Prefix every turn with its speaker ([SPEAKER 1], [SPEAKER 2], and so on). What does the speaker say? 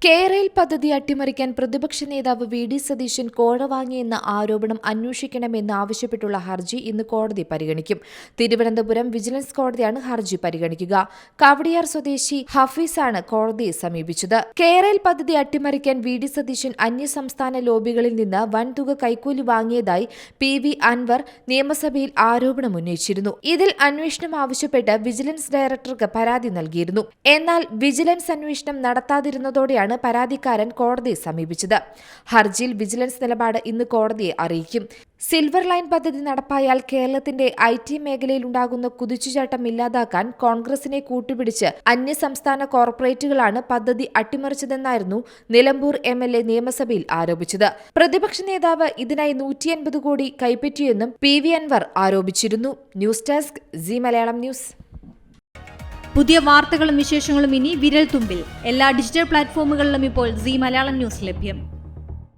[SPEAKER 1] കേരയിൽ പദ്ധതി അട്ടിമറിക്കാൻ പ്രതിപക്ഷ നേതാവ് വി.ഡി. സതീശൻ കോഴ വാങ്ങിയെന്ന ആരോപണം അന്വേഷിക്കണമെന്ന് ആവശ്യപ്പെട്ടുള്ള ഹർജി ഇന്ന് കോടതി പരിഗണിക്കും. തിരുവനന്തപുരം വിജിലൻസ് കോടതിയാണ് ഹർജി പരിഗണിക്കുക. കവടിയാർ സ്വദേശി ഹഫീസാണ് കോടതിയെ സമീപിച്ചത്. കേരയിൽ പദ്ധതി അട്ടിമറിക്കാൻ വി.ഡി. സതീശൻ അന്യസംസ്ഥാന ലോബികളിൽ നിന്ന് വൻതുക കൈക്കൂലി വാങ്ങിയതായി പി.വി. അൻവർ നിയമസഭയിൽ ആരോപണമുന്നയിച്ചിരുന്നു. ഇതിൽ അന്വേഷണം ആവശ്യപ്പെട്ട് വിജിലൻസ് ഡയറക്ടർക്ക് പരാതി നൽകിയിരുന്നു. എന്നാൽ വിജിലൻസ് അന്വേഷണം നടത്താതിരുന്നതോടെയാണ് പരാതിക്കാരൻ കോടതിയെ സമീപിച്ചത്. ഹർജിയിൽ വിജിലൻസ് നിലപാട് ഇന്ന് കോടതിയെ അറിയിക്കും. സിൽവർ ലൈൻ പദ്ധതി നടപ്പായാൽ കേരളത്തിന്റെ IT മേഖലയിലുണ്ടാകുന്ന കുതിച്ചുചാട്ടം ഇല്ലാതാക്കാൻ കോൺഗ്രസിനെ കൂട്ടുപിടിച്ച് അന്യസംസ്ഥാന കോർപ്പറേറ്റുകളാണ് പദ്ധതി അട്ടിമറിച്ചതെന്നായിരുന്നു നിലമ്പൂർ MLA നിയമസഭയിൽ ആരോപിച്ചത്. പ്രതിപക്ഷ നേതാവ് ഇതിനായി 150 കോടി കൈപ്പറ്റിയെന്നും പി.വി. അൻവർ ആരോപിച്ചിരുന്നു. News desk C Malayalam news.
[SPEAKER 2] പുതിയ വാർത്തകളും വിശേഷങ്ങളും ഇനി വിരൽ തുമ്പിൽ എല്ലാ ഡിജിറ്റൽ പ്ലാറ്റ്ഫോമുകളിലും ഇപ്പോൾ സി മലയാളം ന്യൂസ് ലഭ്യം.